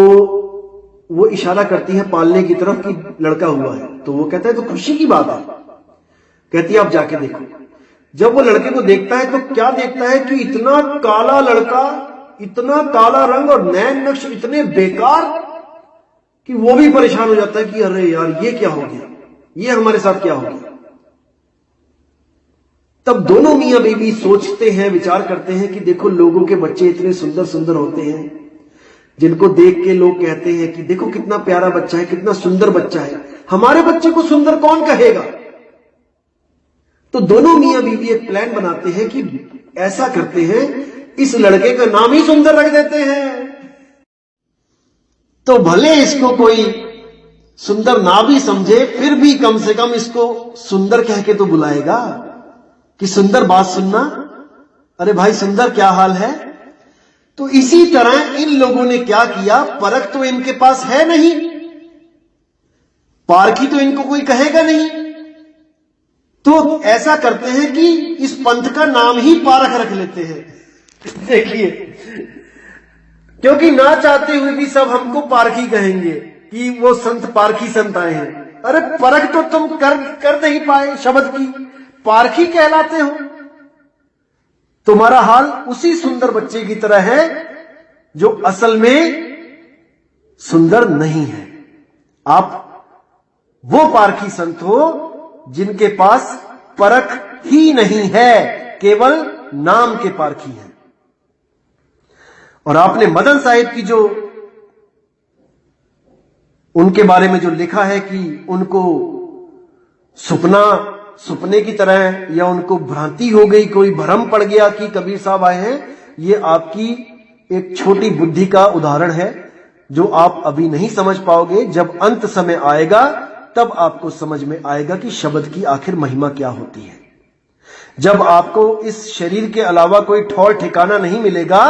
वो इशारा करती है पालने की तरफ कि लड़का हुआ है। तो वो कहता है तो खुशी की बात है। कहती है आप जाके देखो। जब वो लड़के को देखता है तो क्या देखता है कि इतना काला लड़का, इतना काला रंग और नैन नक्श इतने बेकार कि वो भी परेशान हो जाता है कि अरे यार ये क्या हो गया, ये हमारे साथ क्या हो गया। तब दोनों मियां बीवी सोचते हैं, विचार करते हैं कि देखो लोगों के बच्चे इतने सुंदर सुंदर होते हैं, जिनको देख के लोग कहते हैं कि देखो कितना प्यारा बच्चा है, कितना सुंदर बच्चा है, हमारे बच्चे को सुंदर कौन कहेगा। तो दोनों मियां बीवी एक प्लान बनाते हैं कि ऐसा करते हैं, इस लड़के का नाम ही सुंदर रख देते हैं। तो भले इसको कोई सुंदर ना भी समझे, फिर भी कम से कम इसको सुंदर कह के तो बुलाएगा कि सुंदर बात सुनना, अरे भाई सुंदर क्या हाल है। तो इसी तरह इन लोगों ने क्या किया, परख तो इनके पास है नहीं, पारखी तो इनको कोई कहेगा नहीं, तो ऐसा करते हैं कि इस पंथ का नाम ही पारख रख लेते हैं। देखिए, क्योंकि ना चाहते हुए भी सब हमको पारखी कहेंगे कि वो संत पारखी संत आए हैं। अरे परख तो तुम कर नहीं पाए, शब्द की पारखी कहलाते हो। तुम्हारा हाल उसी सुंदर बच्चे की तरह है जो असल में सुंदर नहीं है। आप वो पारखी संत हो जिनके पास परख ही नहीं है, केवल नाम के पारखी हैं। और आपने मदन साहिब की जो उनके बारे में जो लिखा है कि उनको सुपने की तरह या उनको भ्रांति हो गई, कोई भ्रम पड़ गया कि कबीर साहब आए हैं, ये आपकी एक छोटी बुद्धि का उदाहरण है जो आप अभी नहीं समझ पाओगे। जब अंत समय आएगा तब आपको समझ में आएगा कि शब्द की आखिर महिमा क्या होती है। जब आपको इस शरीर के अलावा कोई ठौर ठिकाना नहीं मिलेगा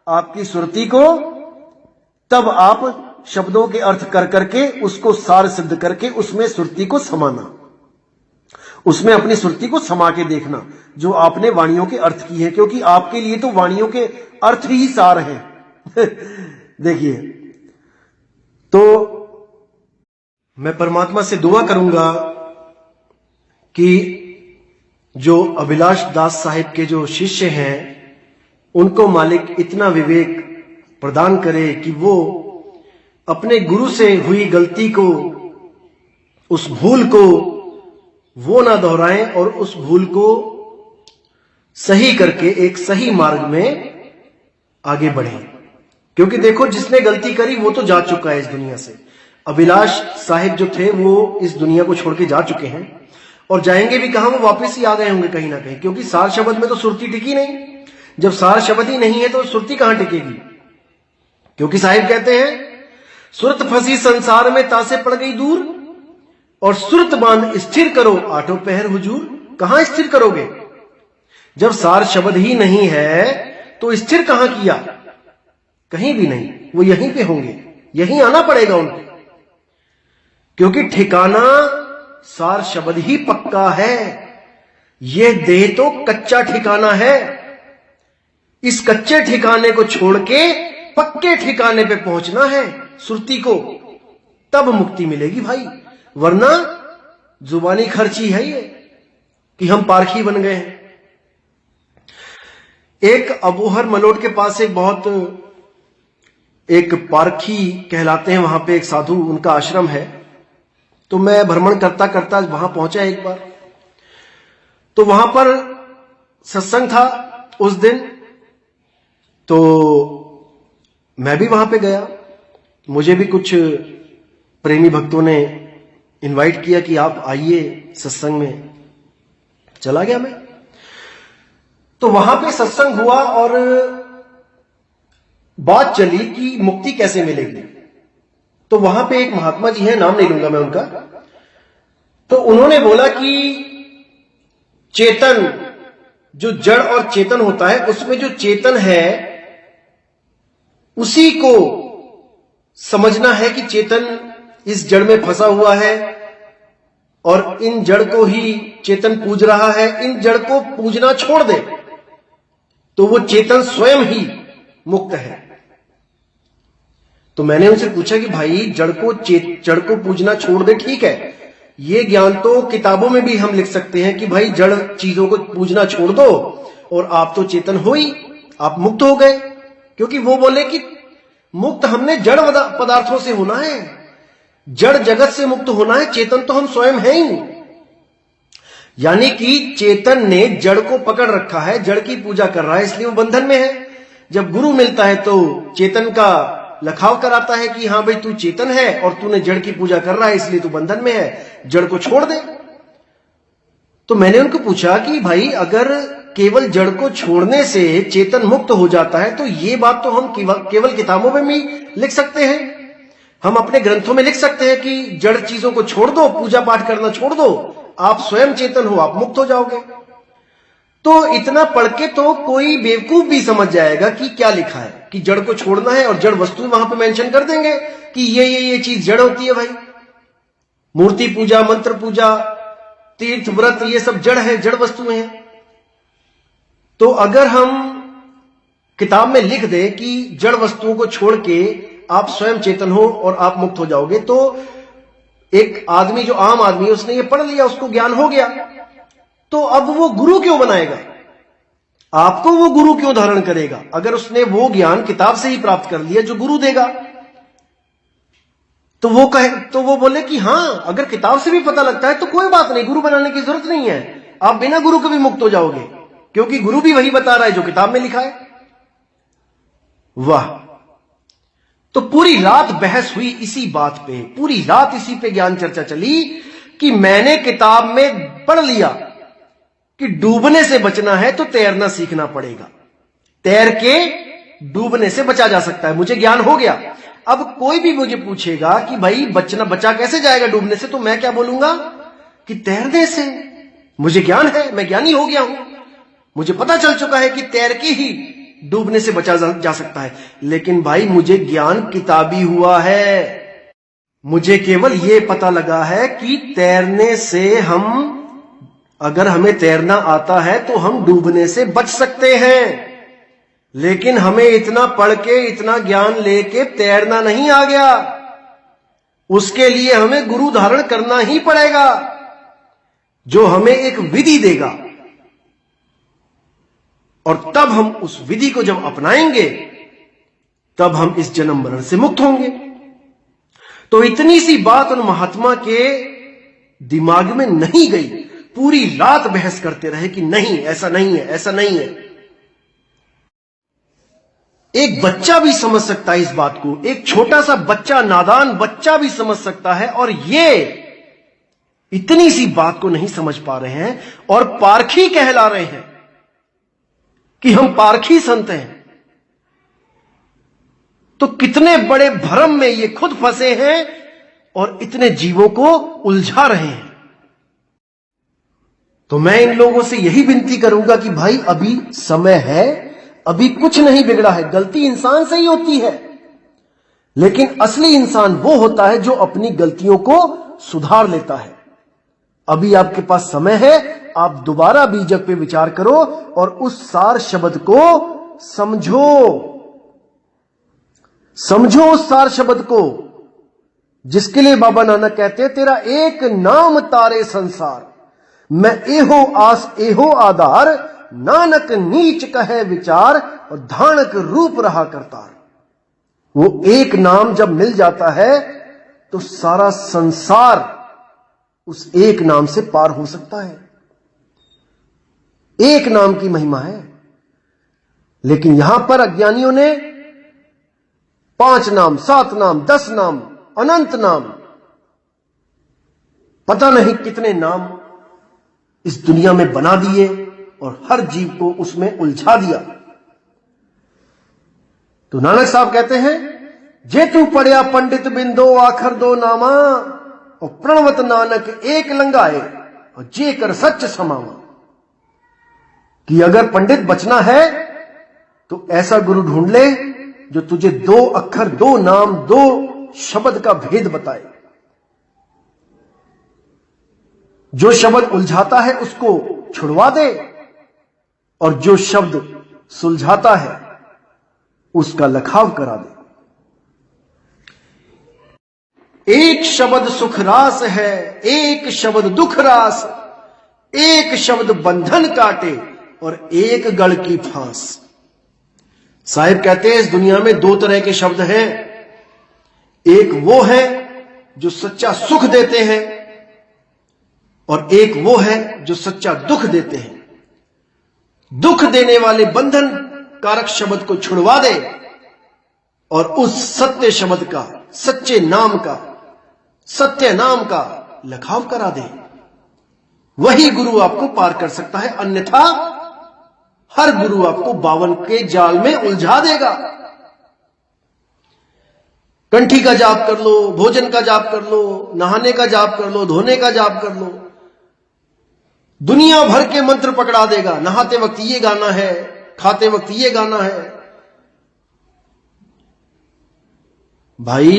आपकी सुरती को, तब आप शब्दों के अर्थ कर करके उसको सार सिद्ध करके उसमें सुरती को समाना, उसमें अपनी सुरती को समा के देखना जो आपने वाणियों के अर्थ की है, क्योंकि आपके लिए तो वाणियों के अर्थ ही सार हैं। देखिए, तो मैं परमात्मा से दुआ करूंगा कि जो अभिलाष दास साहिब के जो शिष्य हैं उनको मालिक इतना विवेक प्रदान करे कि वो अपने गुरु से हुई गलती को, उस भूल को वो ना दोहराएं और उस भूल को सही करके एक सही मार्ग में आगे बढ़ें। क्योंकि देखो, जिसने गलती करी वो तो जा चुका है इस दुनिया से। अभिलाष साहिब जो थे वो इस दुनिया को छोड़ के जा चुके हैं और जाएंगे भी कहां, वो वापस ही आ गए होंगे कहीं ना कहीं, क्योंकि सार शब्द में तो सुरती टिकी नहीं। जब सार शब्द ही नहीं है तो सुरती कहां टिकेगी। क्योंकि साहिब कहते हैं, सुरत फंसी संसार में तासे पड़ गई दूर, और सुरत बांध स्थिर करो आठों पहर हुजूर। कहां स्थिर करोगे जब सार शब्द ही नहीं है, तो स्थिर कहां किया, कहीं भी नहीं। वो यहीं पे होंगे, यहीं आना पड़ेगा उनको, क्योंकि ठिकाना सार शब्द ही पक्का है। ये देह तो कच्चा ठिकाना है। इस कच्चे ठिकाने को छोड़ के पक्के ठिकाने पे पहुंचना है सुरती को, तब मुक्ति मिलेगी भाई। वरना जुबानी खर्ची है ये कि हम पारखी बन गए हैं। एक अबोहर मलोट के पास एक पारखी कहलाते हैं, वहां पे एक साधु, उनका आश्रम है। तो मैं भ्रमण करता करता वहां पहुंचा एक बार, तो वहां पर सत्संग था उस दिन, तो मैं भी वहां पे गया। मुझे भी कुछ प्रेमी भक्तों ने इनवाइट किया कि आप आइए सत्संग में। चला गया मैं। तो वहां पे सत्संग हुआ और बात चली कि मुक्ति कैसे मिलेगी। तो वहां पे एक महात्मा जी हैं, नाम नहीं लूंगा मैं उनका, तो उन्होंने बोला कि चेतन, जो जड़ और चेतन होता है, उसमें जो चेतन है उसी को समझना है कि चेतन इस जड़ में फंसा हुआ है और इन जड़ को ही चेतन पूज रहा है। इन जड़ को पूजना छोड़ दे तो वो चेतन स्वयं ही मुक्त है। तो मैंने उनसे पूछा कि भाई जड़ को पूजना छोड़ दे, ठीक है, ये ज्ञान तो किताबों में भी हम लिख सकते हैं कि भाई जड़ चीजों को पूजना छोड़ दो और आप तो चेतन हो ही, आप मुक्त हो गए। क्योंकि वो बोले कि मुक्त हमने जड़ पदार्थों से होना है, जड़ जगत से मुक्त होना है, चेतन तो हम स्वयं हैं ही। यानी कि चेतन ने जड़ को पकड़ रखा है, जड़ की पूजा कर रहा है, इसलिए वो बंधन में है। जब गुरु मिलता है तो चेतन का लखाव कराता है कि हां भाई तू चेतन है और तूने जड़ की पूजा कर रहा है, इसलिए तू बंधन में है, जड़ को छोड़ दे। तो मैंने उनको पूछा कि भाई अगर केवल जड़ को छोड़ने से चेतन मुक्त हो जाता है तो ये बात तो हम केवल किताबों में भी लिख सकते हैं, हम अपने ग्रंथों में लिख सकते हैं कि जड़ चीजों को छोड़ दो, पूजा पाठ करना छोड़ दो, आप स्वयं चेतन हो, आप मुक्त हो जाओगे। तो इतना पढ़ के तो कोई बेवकूफ भी समझ जाएगा कि क्या लिखा है, कि जड़ को छोड़ना है और जड़ वस्तु वहां पे मेंशन कर देंगे कि ये चीज जड़ होती है। भाई मूर्ति पूजा, मंत्र पूजा, तीर्थ व्रत, ये सब जड़ है, जड़ वस्तुएं हैं। तो अगर हम किताब में लिख दें कि जड़ वस्तुओं को छोड़ के आप स्वयं चेतन हो और आप मुक्त हो जाओगे, तो एक आदमी जो आम आदमी है उसने ये पढ़ लिया, उसको ज्ञान हो गया, तो अब वो गुरु क्यों बनाएगा, आपको वो गुरु क्यों धारण करेगा अगर उसने वो ज्ञान किताब से ही प्राप्त कर लिया जो गुरु देगा। तो वो बोले कि हां अगर किताब से भी पता लगता है तो कोई बात नहीं, गुरु बनाने की जरूरत नहीं है, आप बिना गुरु के भी मुक्त हो जाओगे, क्योंकि गुरु भी वही बता रहा है जो किताब में लिखा है। वाह। तो पूरी रात बहस हुई इसी बात पे, पूरी रात इसी पे ज्ञान चर्चा चली कि मैंने किताब में पढ़ लिया कि डूबने से बचना है तो तैरना सीखना पड़ेगा, तैर के डूबने से बचा जा सकता है, मुझे ज्ञान हो गया। अब कोई भी मुझे पूछेगा कि भाई बचा कैसे जाएगा डूबने से, तो मैं क्या बोलूंगा कि तैरने से, मुझे ज्ञान है, मैं ज्ञानी हो गया हूं, मुझे पता चल चुका है कि तैर के ही डूबने से बचा जा सकता है। लेकिन भाई मुझे ज्ञान किताबी हुआ है, मुझे केवल यह पता लगा है कि तैरने से हम, अगर हमें तैरना आता है तो हम डूबने से बच सकते हैं, लेकिन हमें इतना पढ़ के, इतना ज्ञान लेके तैरना नहीं आ गया, उसके लिए हमें गुरु धारण करना ही पड़ेगा जो हमें एक विधि देगा, और तब हम उस विधि को जब अपनाएंगे तब हम इस जन्म मरण से मुक्त होंगे। तो इतनी सी बात उन महात्मा के दिमाग में नहीं गई, पूरी रात बहस करते रहे कि नहीं ऐसा नहीं है, ऐसा नहीं है। एक बच्चा भी समझ सकता है इस बात को, एक छोटा सा बच्चा, नादान बच्चा भी समझ सकता है, और ये इतनी सी बात को नहीं समझ पा रहे हैं और पारखी कहला रहे हैं कि हम पारखी संत हैं। तो कितने बड़े भ्रम में ये खुद फंसे हैं और इतने जीवों को उलझा रहे हैं। तो मैं इन लोगों से यही विनती करूंगा कि भाई अभी समय है, अभी कुछ नहीं बिगड़ा है, गलती इंसान से ही होती है, लेकिन असली इंसान वो होता है जो अपनी गलतियों को सुधार लेता है। अभी आपके पास समय है, आप दोबारा बीजक पे विचार करो और उस सार शब्द को समझो उस सार शब्द को, जिसके लिए बाबा नानक कहते हैं तेरा एक नाम तारे संसार, मैं एहो आस एहो आधार, नानक नीच कहे विचार, और धानक रूप रहा करतार। वो एक नाम जब मिल जाता है तो सारा संसार उस एक नाम से पार हो सकता है। एक नाम की महिमा है। लेकिन यहां पर अज्ञानियों ने 5 नाम, 7 नाम, 10 नाम, अनंत नाम, पता नहीं कितने नाम इस दुनिया में बना दिए और हर जीव को उसमें उलझा दिया। तो नानक साहब कहते हैं, जे तू पढ़िया पंडित बिंदो आखर दो नामा, और प्रणवत नानक एक लंगाए और जे कर सच समावा। कि अगर पंडित बचना है तो ऐसा गुरु ढूंढ ले जो तुझे 2 अक्षर, 2 नाम, 2 शब्द का भेद बताए। जो शब्द उलझाता है उसको छुड़वा दे, और जो शब्द सुलझाता है उसका लखाव करा दे। एक शब्द सुख रास है, एक शब्द दुख रास, एक शब्द बंधन काटे और एक गढ़ की फांस। साहिब कहते हैं, इस दुनिया में 2 तरह के शब्द हैं। एक वो है जो सच्चा सुख देते हैं, और एक वो है जो सच्चा दुख देते हैं। दुख देने वाले बंधन कारक शब्द को छुड़वा दे और उस सत्य शब्द का, सच्चे नाम का, सत्य नाम का लखाव करा दे। वही गुरु आपको पार कर सकता है, अन्यथा हर गुरु आपको 52 के जाल में उलझा देगा। कंठी का जाप कर लो, भोजन का जाप कर लो, नहाने का जाप कर लो, धोने का जाप कर लो, दुनिया भर के मंत्र पकड़ा देगा। नहाते वक्त ये गाना है, खाते वक्त ये गाना है। भाई,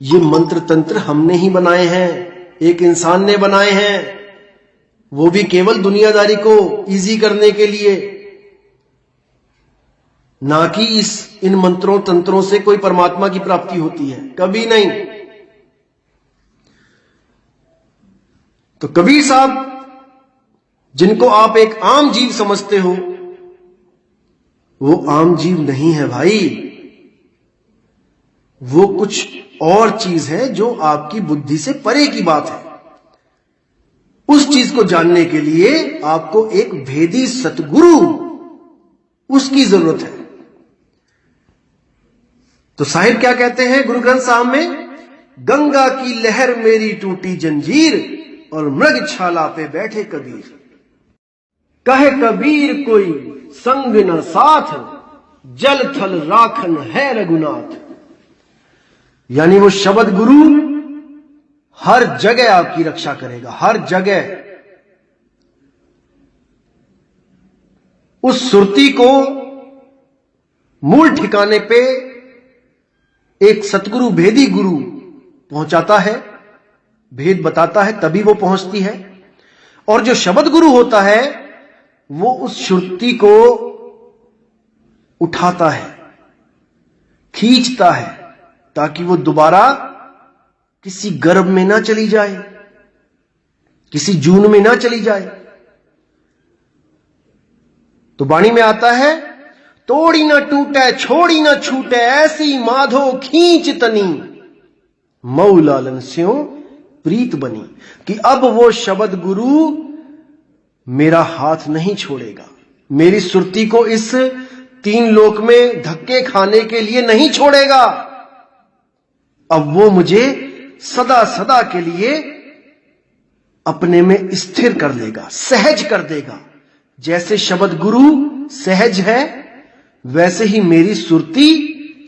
ये मंत्र तंत्र हमने ही बनाए हैं, एक इंसान ने बनाए हैं, वो भी केवल दुनियादारी को इजी करने के लिए, ना कि इन मंत्रों तंत्रों से कोई परमात्मा की प्राप्ति होती है, कभी नहीं। तो कबीर साहब, जिनको आप एक आम जीव समझते हो, वो आम जीव नहीं है भाई। वो कुछ और चीज है जो आपकी बुद्धि से परे की बात है। उस चीज को जानने के लिए आपको एक भेदी सतगुरु, उसकी जरूरत है। तो साहिब क्या कहते हैं गुरु ग्रंथ साहब में, गंगा की लहर मेरी टूटी जंजीर और मृग छाला पे बैठे कबीर। कहे कबीर कोई संग न साथ, जल थल राखन है रघुनाथ। यानी वो शब्द गुरु हर जगह आपकी रक्षा करेगा, हर जगह। उस सुरती को मूल ठिकाने पे एक सतगुरु, भेदी गुरु पहुंचाता है, भेद बताता है, तभी वो पहुंचती है। और जो शब्द गुरु होता है वो उस सुरती को उठाता है, खींचता है, ताकि वो दोबारा किसी गर्भ में ना चली जाए, किसी जून में ना चली जाए। तो वाणी में आता है, तोड़ी ना टूटे छोड़ी ना छूटे, ऐसी माधो खींच तनी, मऊ लालन स्यों प्रीत बनी। कि अब वो शब्द गुरु मेरा हाथ नहीं छोड़ेगा, मेरी सुरती को इस 3 लोक में धक्के खाने के लिए नहीं छोड़ेगा। अब वो मुझे सदा सदा के लिए अपने में स्थिर कर लेगा, सहज कर देगा। जैसे शब्द गुरु सहज है, वैसे ही मेरी सुरती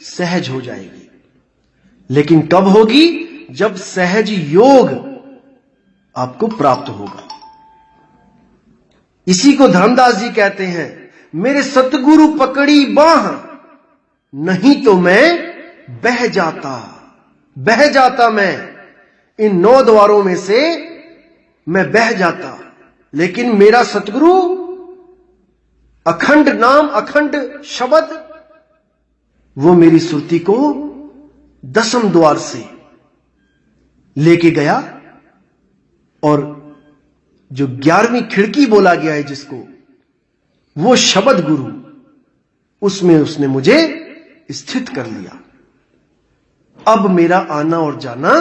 सहज हो जाएगी। लेकिन कब होगी? जब सहज योग आपको प्राप्त होगा। इसी को धर्मदास जी कहते हैं, मेरे सतगुरु पकड़ी बाह, नहीं तो मैं बह जाता मैं इन 9 द्वारों में से मैं बह जाता। लेकिन मेरा सतगुरु अखंड नाम, अखंड शब्द, वो मेरी सुरती को 10वें द्वार से लेके गया, और जो 11वीं खिड़की बोला गया है जिसको, वो शब्द गुरु, उसमें उसने मुझे स्थित कर लिया। अब मेरा आना और जाना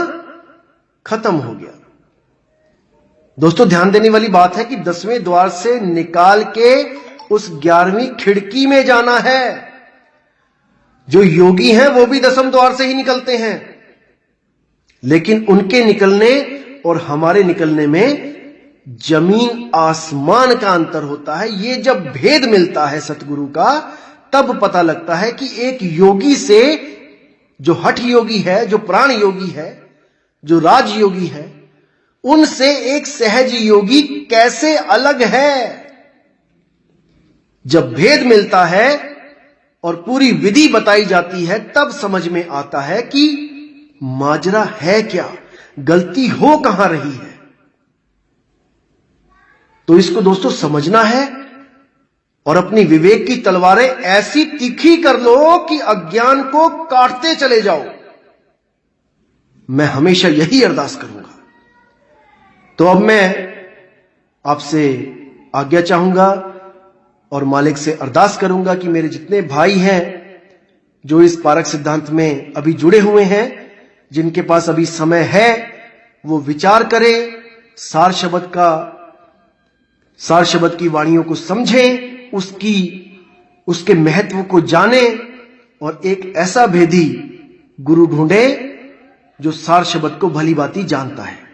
खत्म हो गया। दोस्तों, ध्यान देने वाली बात है कि 10वें द्वार से निकाल के उस 11वीं खिड़की में जाना है। जो योगी हैं वो भी 10वें द्वार से ही निकलते हैं, लेकिन उनके निकलने और हमारे निकलने में जमीन आसमान का अंतर होता है। ये जब भेद मिलता है सतगुरु का, तब पता लगता है कि एक योगी से, जो हठ योगी है, जो प्राण योगी है, जो राज योगी है, उनसे एक सहज योगी कैसे अलग है। जब भेद मिलता है और पूरी विधि बताई जाती है, तब समझ में आता है कि माजरा है क्या, गलती हो कहां रही है। तो इसको दोस्तों समझना है और अपनी विवेक की तलवारें ऐसी तीखी कर लो कि अज्ञान को काटते चले जाओ। मैं हमेशा यही अरदास करूंगा। तो अब मैं आपसे आज्ञा चाहूंगा और मालिक से अरदास करूंगा कि मेरे जितने भाई हैं जो इस पारक सिद्धांत में अभी जुड़े हुए हैं, जिनके पास अभी समय है, वो विचार करें, सार शब्द की वाणियों को समझें, उसके महत्व को जानें और एक ऐसा भेदी गुरु ढूंढे जो सार शब्द को भली भांति जानता है।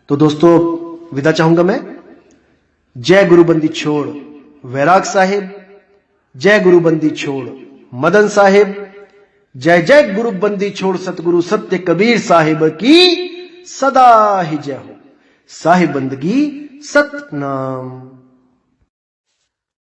तो दोस्तों विदा चाहूंगा मैं। जय गुरुबंदी छोड़ वैराग साहिब, जय गुरुबंदी छोड़ मदन साहिब, जय जय गुरुबंदी छोड़ सतगुरु सत्य कबीर साहिब की सदा ही जय हो। साहिब बंदगी सतनाम।